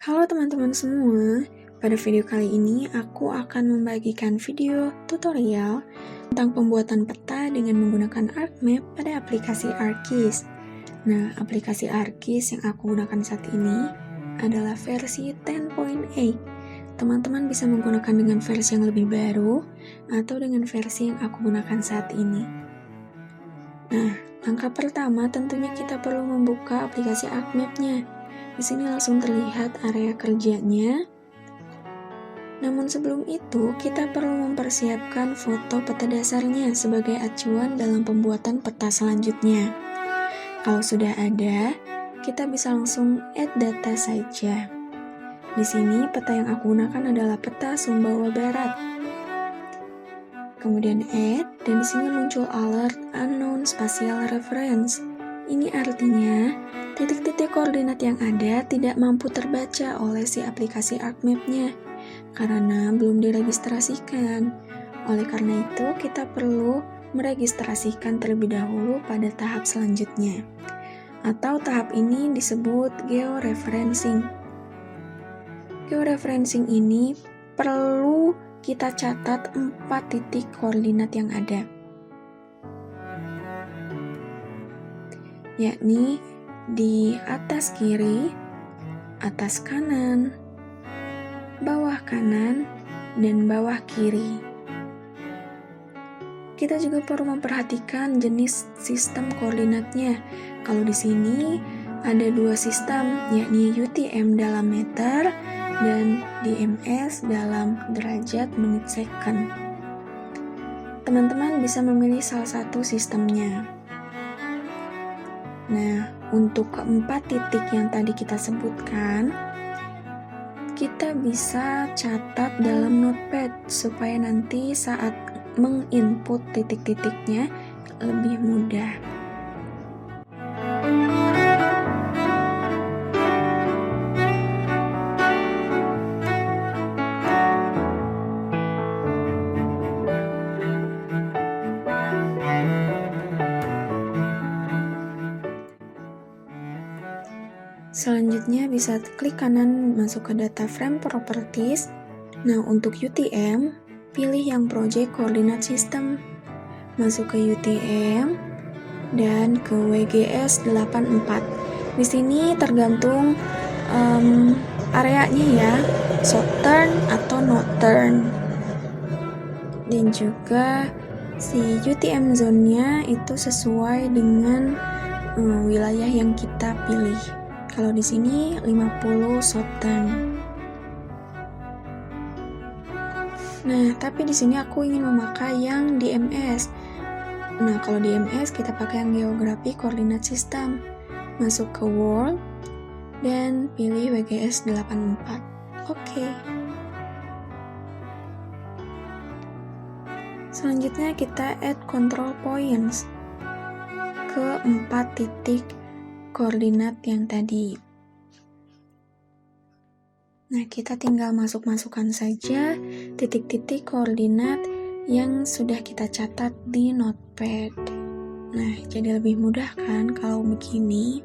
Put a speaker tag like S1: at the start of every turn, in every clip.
S1: Halo teman-teman semua, pada video kali ini aku akan membagikan video tutorial tentang pembuatan peta dengan menggunakan ArcMap pada aplikasi ArcGIS. Nah, aplikasi ArcGIS yang aku gunakan saat ini adalah versi 10.8. Teman-teman bisa menggunakan dengan versi yang lebih baru atau dengan versi yang aku gunakan saat ini. Nah, langkah pertama tentunya kita perlu membuka aplikasi ArcMap-nya. Di sini langsung terlihat area kerjanya. Namun sebelum itu, kita perlu mempersiapkan foto peta dasarnya sebagai acuan dalam pembuatan peta selanjutnya. Kalau sudah ada, kita bisa langsung add data saja. Di sini peta yang aku gunakan adalah peta Sumbawa Barat. Kemudian add, dan di sini muncul alert unknown spatial reference. Ini artinya titik-titik koordinat yang ada tidak mampu terbaca oleh si aplikasi ArcMap-nya karena belum diregistrasikan. Oleh karena itu, kita perlu meregistrasikan terlebih dahulu pada tahap selanjutnya. Atau tahap ini disebut georeferencing. Georeferencing ini perlu kita catat 4 titik koordinat yang ada, yakni di atas kiri, atas kanan, bawah kanan, dan bawah kiri. Kita juga perlu memperhatikan jenis sistem koordinatnya. Kalau di sini ada 2 sistem, yakni UTM dalam meter dan DMS dalam derajat menit second. Teman-teman bisa memilih salah satu sistemnya. Nah, untuk keempat titik yang tadi kita sebutkan, kita bisa catat dalam notepad supaya nanti saat menginput titik-titiknya lebih mudah. Selanjutnya bisa klik kanan masuk ke data frame properties. Nah, untuk UTM, pilih yang project coordinate system. Masuk ke UTM dan ke WGS 84. Di sini tergantung areanya ya, southern atau northern. Dan juga si UTM zone-nya itu sesuai dengan wilayah yang kita pilih. Kalau di sini 50 southern. Nah, tapi di sini aku ingin memakai yang DMS. Nah, kalau DMS kita pakai yang Geography Coordinate System. Masuk ke World dan pilih WGS 84. Oke. Selanjutnya kita add control points ke 4 titik koordinat yang tadi. Nah, kita tinggal masukkan saja titik-titik koordinat yang sudah kita catat di notepad. Nah, jadi lebih mudah kan kalau begini.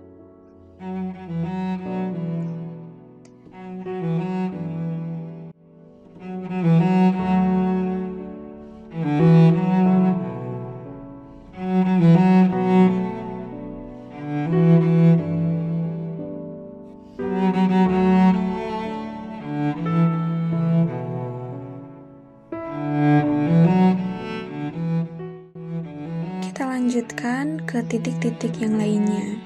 S1: Kita lanjutkan ke titik-titik yang lainnya.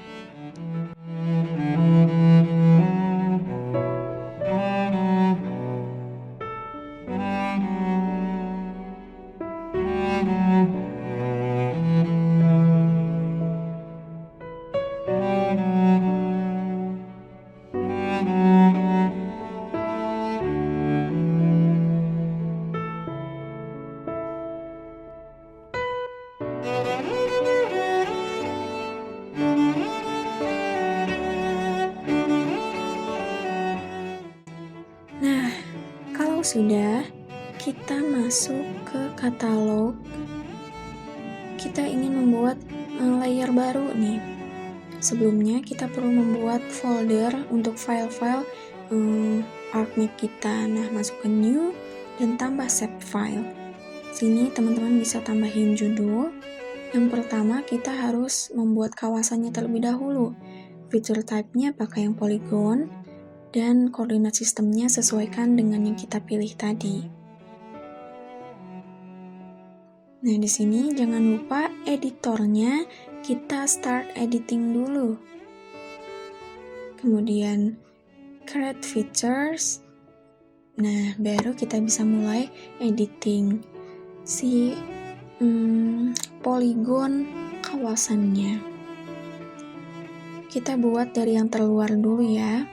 S1: Nah, kalau sudah, kita masuk ke katalog. Kita ingin membuat layer baru nih. Sebelumnya kita perlu membuat folder untuk file-file ArcMap kita. Nah, masuk ke New dan tambah Save File. Sini teman-teman bisa tambahin judul. Yang pertama kita harus membuat kawasannya terlebih dahulu. Feature type-nya pakai yang polygon dan koordinat sistemnya sesuaikan dengan yang kita pilih tadi. Nah, di sini jangan lupa editornya kita start editing dulu. Kemudian create features. Nah, baru kita bisa mulai editing si poligon kawasannya. Kita buat dari yang terluar dulu ya.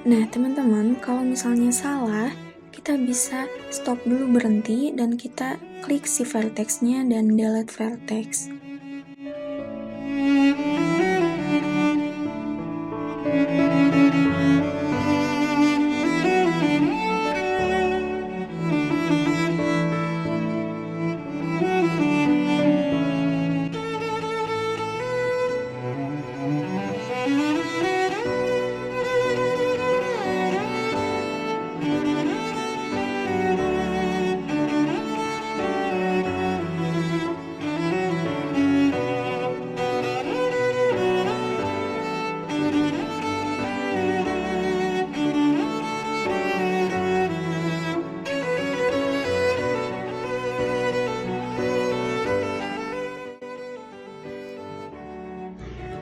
S1: Nah, teman-teman, kalau misalnya salah, kita bisa stop dulu, berhenti, dan kita klik si vertex-nya dan delete vertex.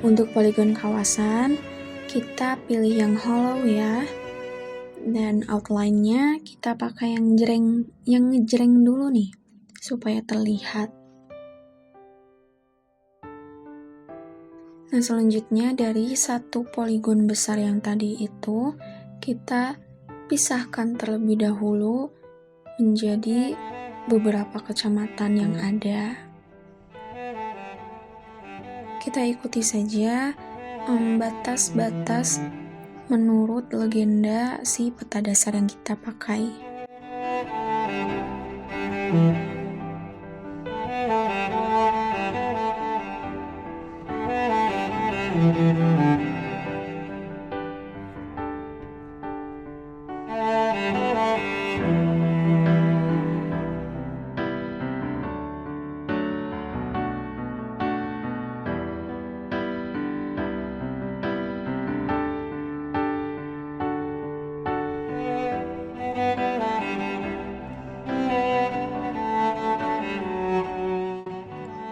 S1: Untuk poligon kawasan, kita pilih yang hollow ya. Dan outline-nya kita pakai yang ngejreng dulu nih, supaya terlihat. Nah, selanjutnya dari satu poligon besar yang tadi itu, kita pisahkan terlebih dahulu menjadi beberapa kecamatan yang ada. Kita ikuti saja batas-batas menurut legenda si peta dasar yang kita pakai.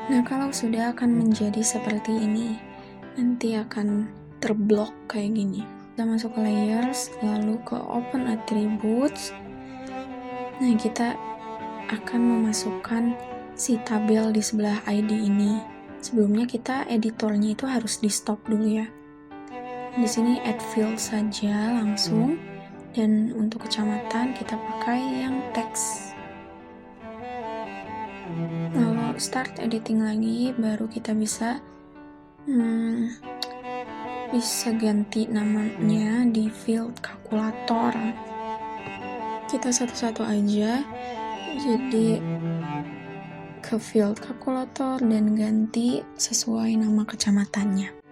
S1: Nah, kalau sudah akan menjadi seperti ini, nanti akan terblok kayak gini. Kita masuk ke layers, lalu ke open attributes. Nah, kita akan memasukkan si tabel di sebelah ID ini. Sebelumnya kita editornya itu harus di stop dulu ya. Di sini add field saja langsung, dan untuk kecamatan kita pakai yang teks. Lalu start editing lagi, baru kita bisa ganti namanya di field kalkulator. Kita satu-satu aja, jadi ke field kalkulator dan ganti sesuai nama kecamatannya.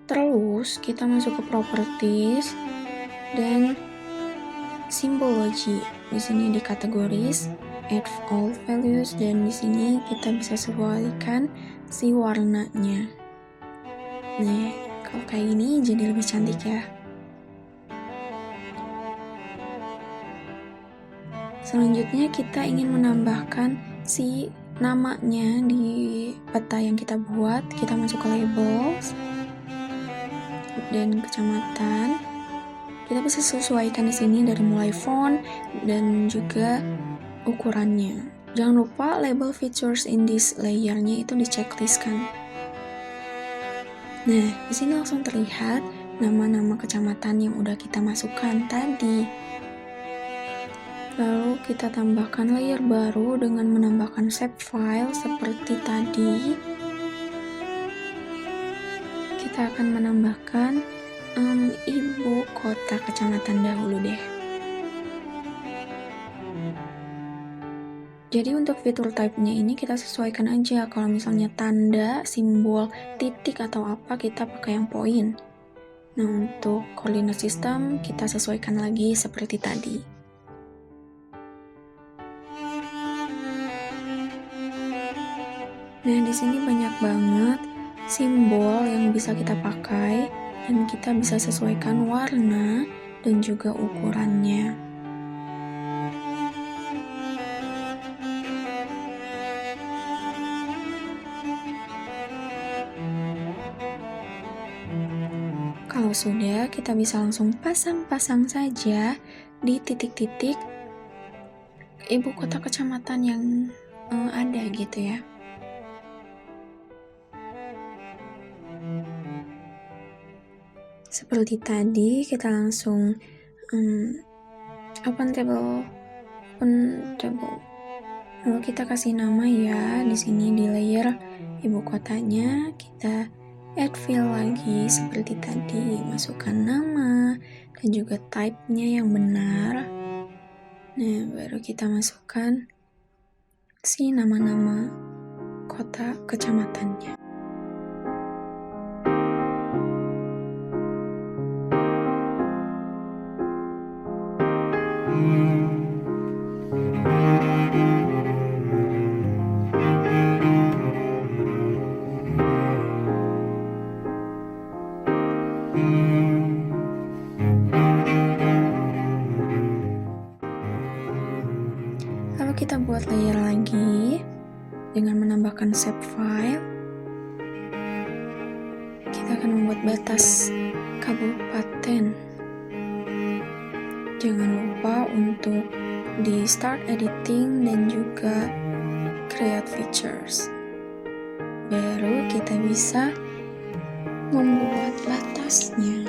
S1: Terus kita masuk ke properties dan symbology. Di sini di kategoris add all values, dan di sini kita bisa sesuaikan si warnanya. Nah, kalau kayak gini jadi lebih cantik ya. Selanjutnya kita ingin menambahkan si namanya di peta yang kita buat. Kita masuk ke labels dan kecamatan. Kita bisa sesuaikan di sini dari mulai font dan juga ukurannya. Jangan lupa label features in this layer-nya itu di checklist-kan. Nah, di sini langsung terlihat nama-nama kecamatan yang udah kita masukkan tadi. Lalu kita tambahkan layer baru dengan menambahkan shape file seperti tadi. Kita akan menambahkan ibu kota kecamatan dahulu deh. Jadi untuk fitur type-nya ini kita sesuaikan aja, kalau misalnya tanda, simbol, titik atau apa kita pakai yang poin. Nah untuk koordinat sistem kita sesuaikan lagi seperti tadi. Nah di sini banyak banget simbol yang bisa kita pakai dan kita bisa sesuaikan warna dan juga ukurannya. Kalau sudah, kita bisa langsung pasang-pasang saja di titik-titik ibu kota kecamatan yang ada gitu ya. Seperti tadi, kita langsung open table. Lalu kita kasih nama ya. Di sini di layer ibu kotanya kita add fill lagi seperti tadi, masukkan nama dan juga type-nya yang benar. Nah, baru kita masukkan si nama-nama kota kecamatannya. Lalu kita buat layer lagi dengan menambahkan shape file. Kita akan membuat batas kabupaten. Jangan lupa untuk di start editing dan juga create features. Baru kita bisa membuat batasnya.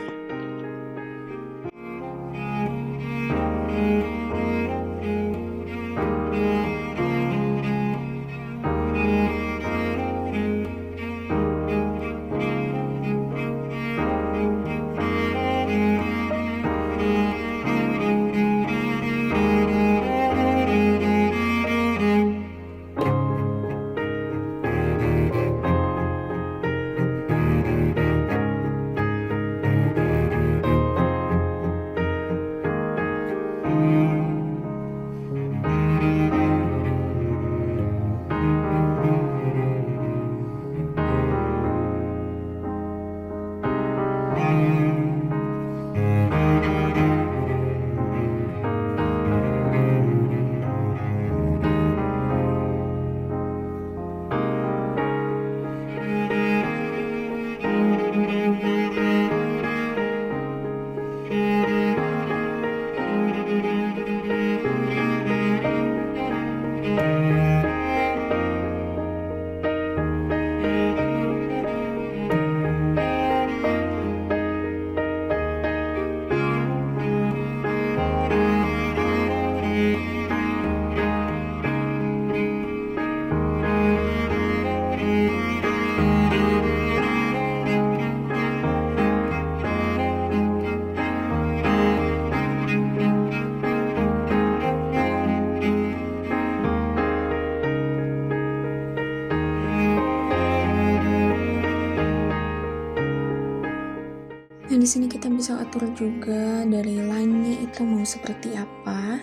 S1: Nah, di sini kita bisa atur juga dari line-nya itu mau seperti apa.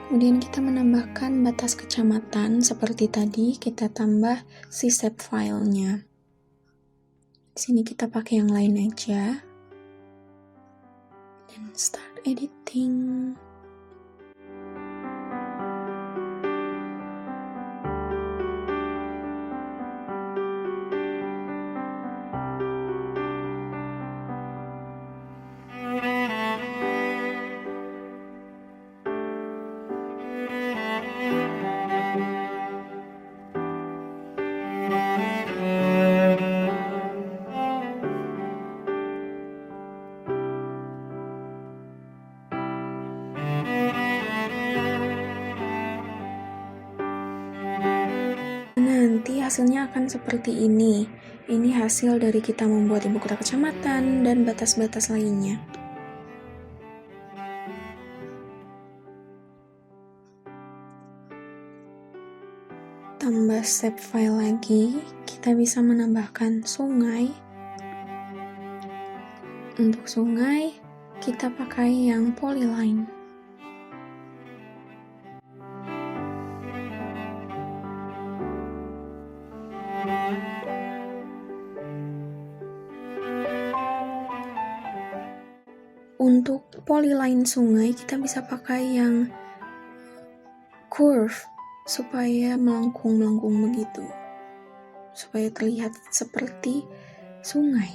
S1: Kemudian kita menambahkan batas kecamatan seperti tadi, kita tambah si shape file-nya. Di sini kita pakai yang lain aja. Dan start editing. hasilnya akan seperti ini. Ini hasil dari kita membuat ibu kota kecamatan dan batas-batas lainnya. Tambah shapefile lagi, kita bisa menambahkan sungai. Untuk sungai, kita pakai yang polyline. Untuk polyline sungai, kita bisa pakai yang curve supaya melengkung-melengkung begitu, supaya terlihat seperti sungai.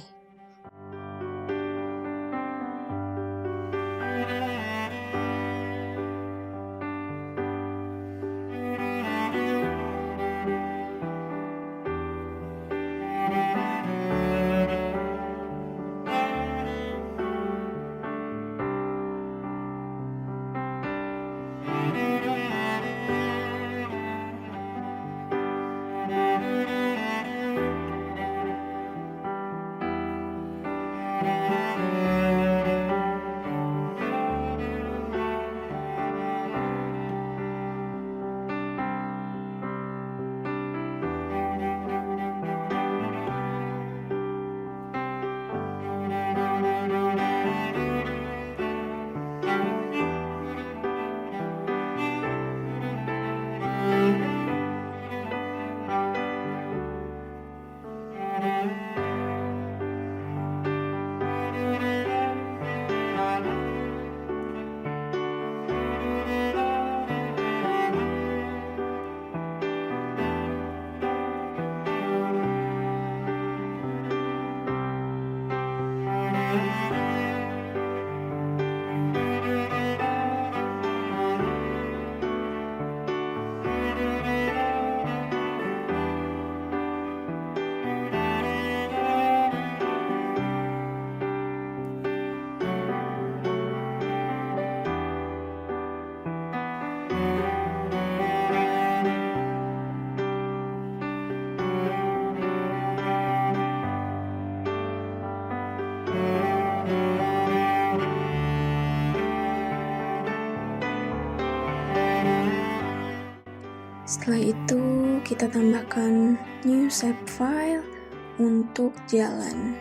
S1: Setelah itu, kita tambahkan new shapefile untuk jalan.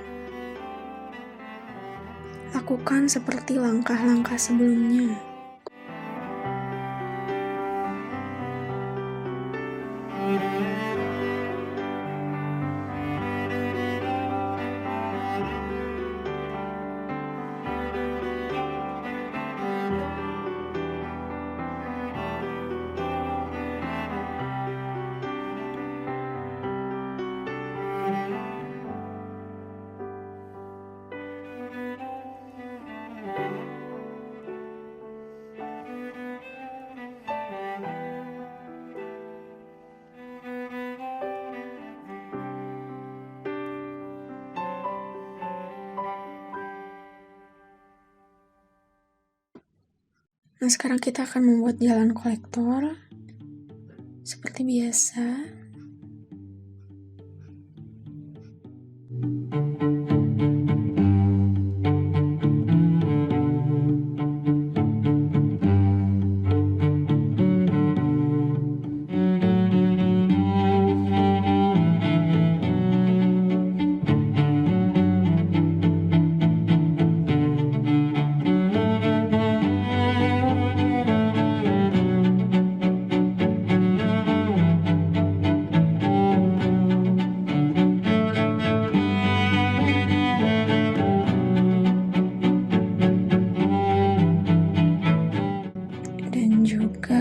S1: Lakukan seperti langkah-langkah sebelumnya. Nah, sekarang kita akan membuat jalan kolektor seperti biasa.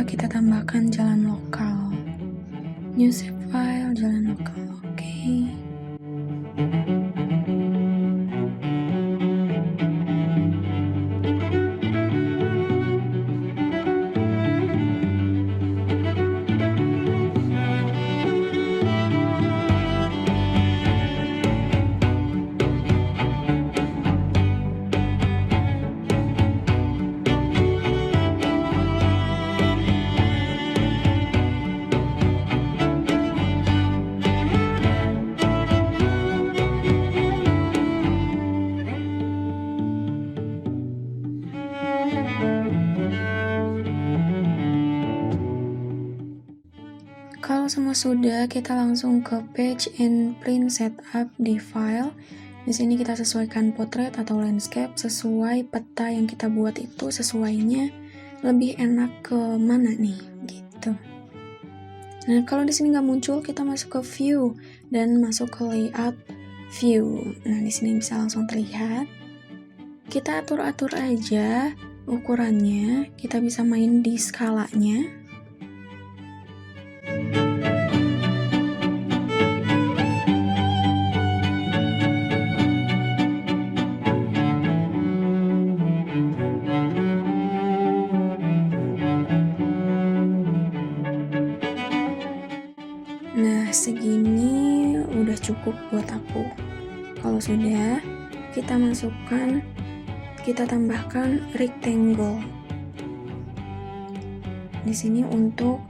S1: Kita tambahkan jalan lokal, new shapefile jalan lokal. Oke. Kalau semua sudah, kita langsung ke page and print setup di file. Di sini kita sesuaikan portrait atau landscape sesuai peta yang kita buat itu, sesuainya lebih enak ke mana nih, gitu. Nah, kalau di sini nggak muncul, kita masuk ke view dan masuk ke layout view. Nah, di sini bisa langsung terlihat. Kita atur-atur aja ukurannya, kita bisa main di skalanya. Nah, segini udah cukup buat aku. Kalau sudah, kita tambahkan rectangle. Di sini untuk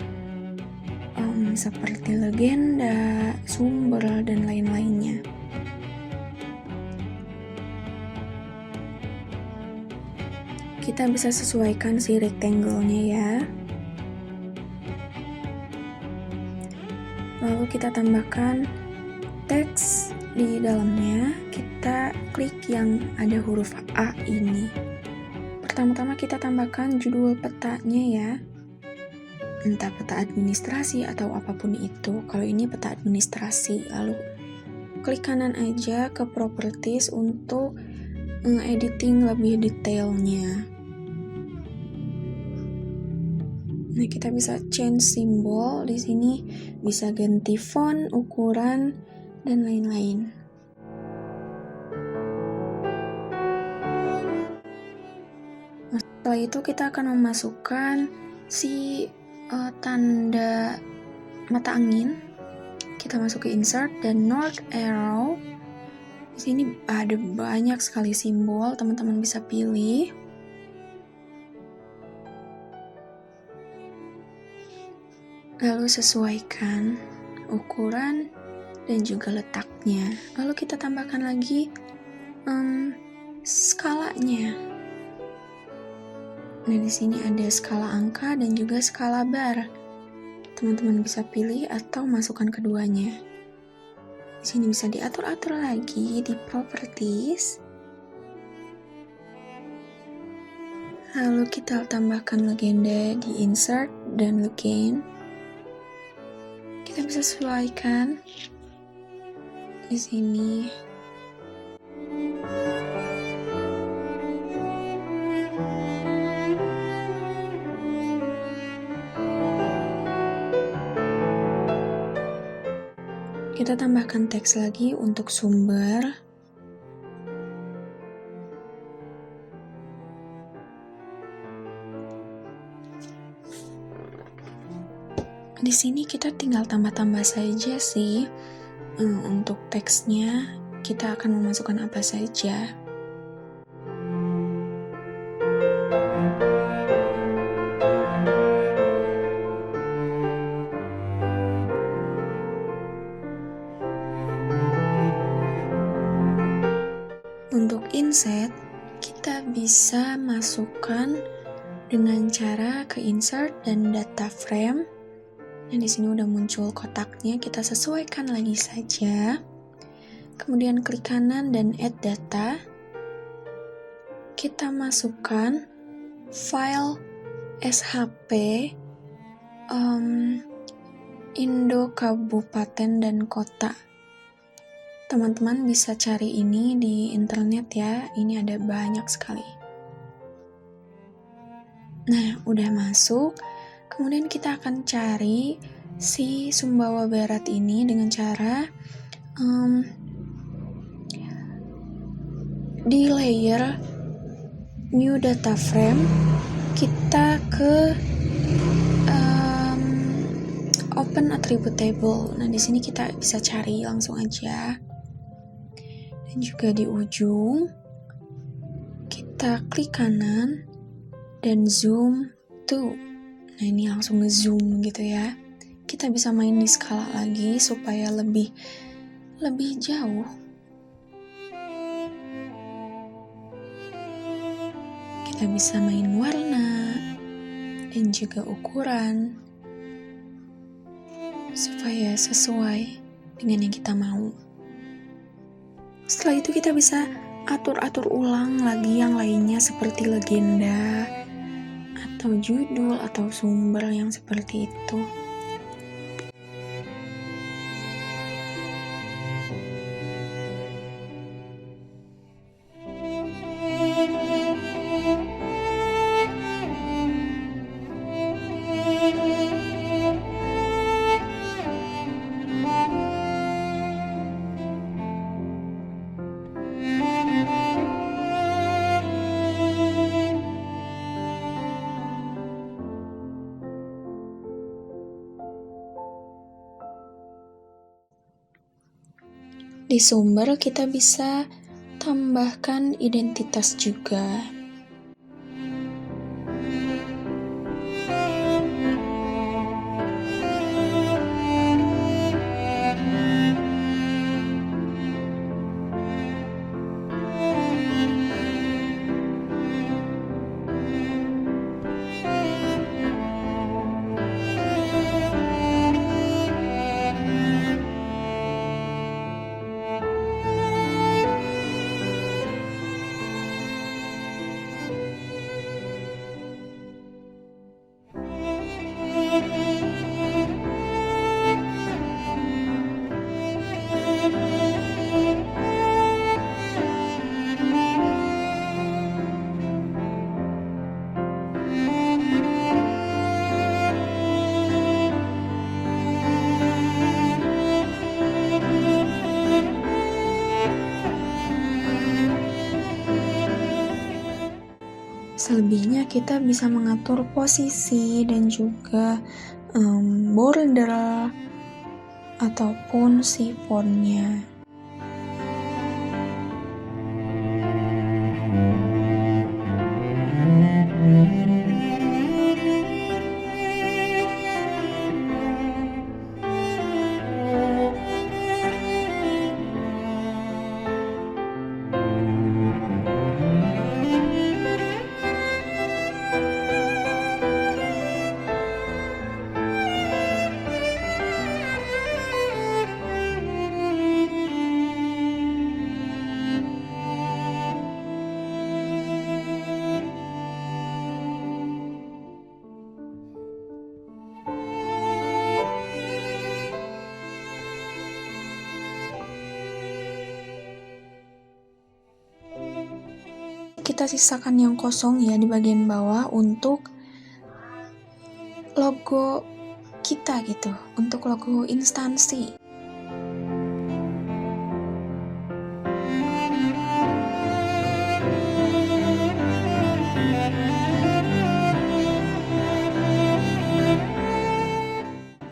S1: seperti legenda, sumber, dan lain-lainnya. Kita bisa sesuaikan si rectangle-nya ya. Lalu kita tambahkan teks di dalamnya. Kita klik yang ada huruf A ini. Pertama-tama kita tambahkan judul petanya ya. Entah peta administrasi atau apapun itu. Kalau ini peta administrasi, lalu klik kanan aja ke properties untuk editing lebih detailnya. Nah, kita bisa change simbol di sini, bisa ganti font, ukuran, dan lain-lain. Nah, setelah itu kita akan memasukkan si tanda mata angin. Kita masuk ke insert dan north arrow. Di sini ada banyak sekali simbol, teman-teman bisa pilih. Lalu sesuaikan ukuran dan juga letaknya. Lalu kita tambahkan lagi skalanya. Nah, di sini ada skala angka dan juga skala bar. Teman-teman bisa pilih atau masukkan keduanya. Di sini bisa diatur-atur lagi di properties. Lalu kita tambahkan legenda di insert dan legend. Kita bisa sesuaikan di sini. Kita tambahkan teks lagi untuk sumber. Di sini kita tinggal tambah-tambah saja sih. Untuk teksnya kita akan memasukkan apa saja. Untuk inset, kita bisa masukkan dengan cara ke insert dan data frame. Nah, di sini udah muncul kotaknya, kita sesuaikan lagi saja. Kemudian klik kanan dan add data. Kita masukkan file SHP Indo Kabupaten dan Kota. Teman-teman bisa cari ini di internet ya, ini ada banyak sekali. Nah, udah masuk. Kemudian kita akan cari si Sumbawa Barat ini dengan cara di layer new data frame, kita ke open attribute table. Nah, di sini kita bisa cari langsung aja. Dan juga di ujung kita klik kanan dan zoom to. Nah, ini langsung nge-zoom gitu ya. Kita bisa main di skala lagi supaya lebih jauh. Kita bisa main warna dan juga ukuran. supaya sesuai dengan yang kita mau. Setelah itu kita bisa atur-atur ulang lagi yang lainnya seperti legenda atau judul atau sumber yang seperti itu. Di sumber kita bisa tambahkan identitas juga. Selebihnya kita bisa mengatur posisi dan juga border ataupun si fontnya. Kita sisakan yang kosong ya di bagian bawah untuk logo kita gitu, untuk logo instansi.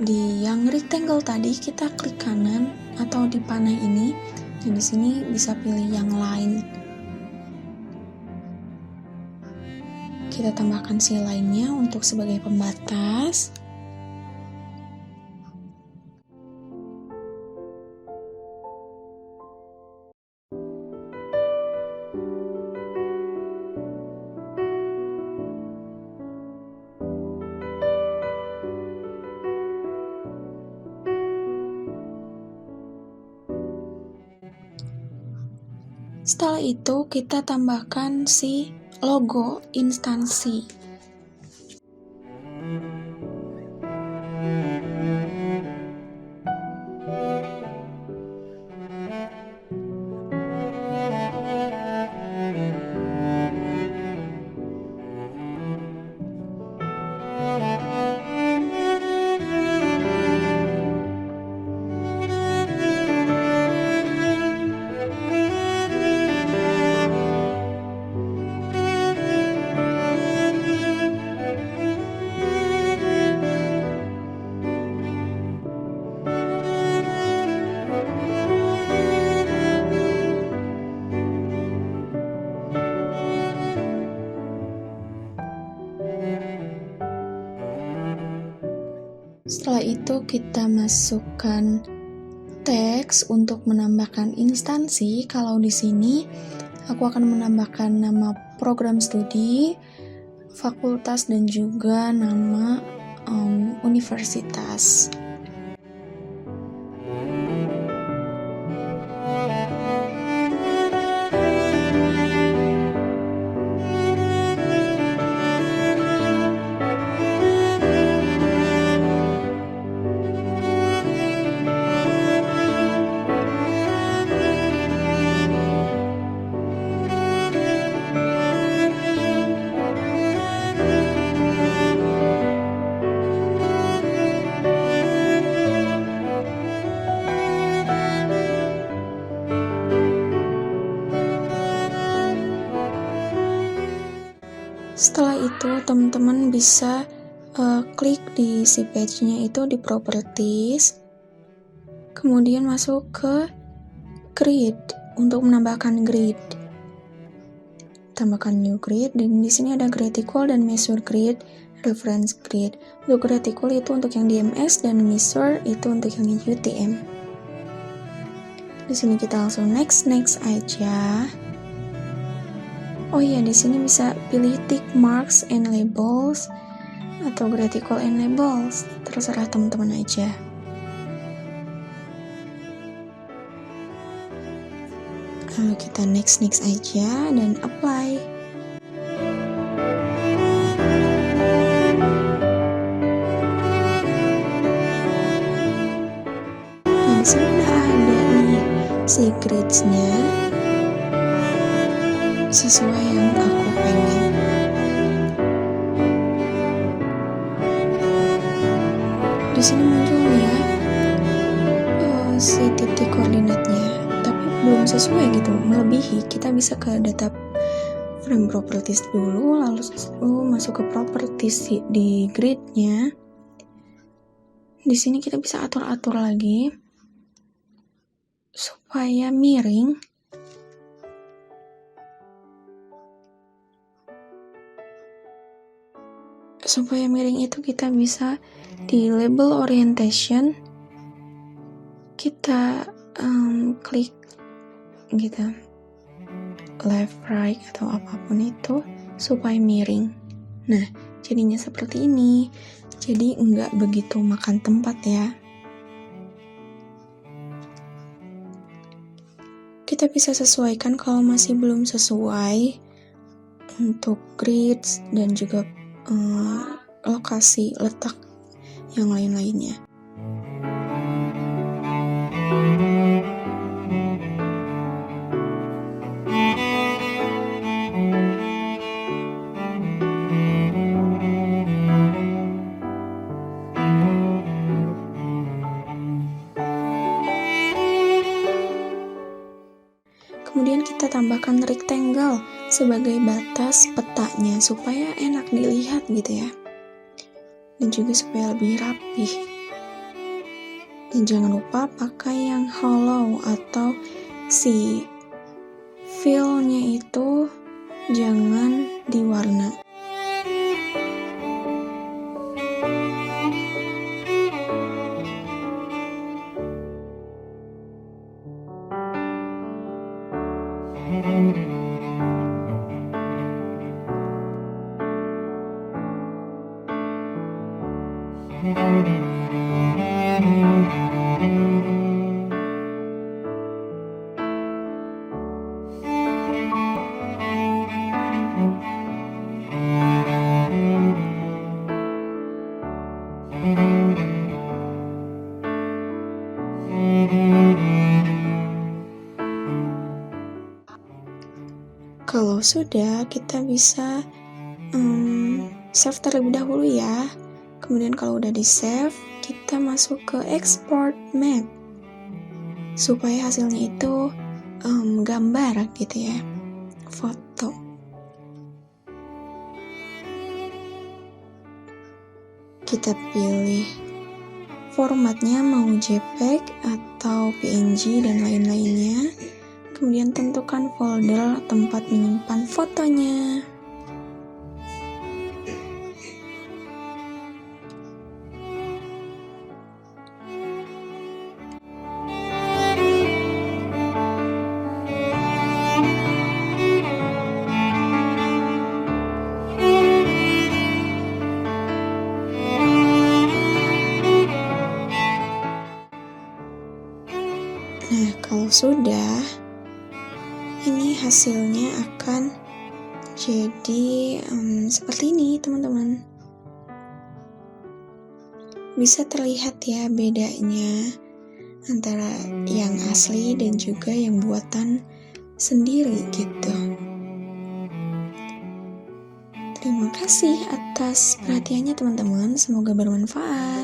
S1: Di yang rectangle tadi kita klik kanan atau di panah ini, dan di sini bisa pilih yang lain. Kita tambahkan si lainnya untuk sebagai pembatas. Setelah itu kita tambahkan si logo instansi. Setelah itu kita masukkan teks untuk menambahkan instansi. Kalau di sini aku akan menambahkan nama program studi, fakultas dan juga nama universitas. itu teman-teman bisa klik di si page-nya itu di properties, kemudian masuk ke grid untuk menambahkan grid. Tambahkan new grid, dan di sini ada graticle dan measure grid, reference grid. Untuk graticle itu untuk yang DMS dan measure itu untuk yang UTM. Di sini kita langsung next aja. Oh iya, di sini bisa pilih tick marks and labels atau graticle and labels, terserah teman-teman aja. Lalu kita next aja dan apply. Dan sudah ada nih si grids-nya sesuai yang aku pengen. Di sini muncul ya si titik koordinatnya, tapi belum sesuai gitu, melebihi. Kita bisa ke data frame properties dulu, lalu masuk ke properties di gridnya. Di sini kita bisa atur-atur lagi supaya miring. Supaya miring itu kita bisa di label orientation, kita klik gitu, left, right, atau apapun itu supaya miring. Nah, jadinya seperti ini. Jadi nggak begitu makan tempat ya. Kita bisa sesuaikan kalau masih belum sesuai untuk grids dan juga lokasi letak yang lain-lainnya. Kemudian kita tambahkan rectangle sebagai batas petanya supaya enak dilihat gitu ya. Dan juga supaya lebih rapih. Dan jangan lupa pakai yang hollow atau si fill-nya itu jangan diwarna. Kalau sudah, kita bisa save terlebih dahulu ya. Kemudian kalau udah di save, kita masuk ke export map supaya hasilnya itu gambar gitu ya, foto. Kita pilih formatnya mau JPEG atau PNG dan lain-lainnya. Kemudian tentukan folder tempat menyimpan fotonya. Nah, kalau sudah, ini hasilnya akan jadi seperti ini teman-teman. Bisa terlihat ya bedanya antara yang asli dan juga yang buatan sendiri gitu. Terima kasih atas perhatiannya teman-teman, semoga bermanfaat.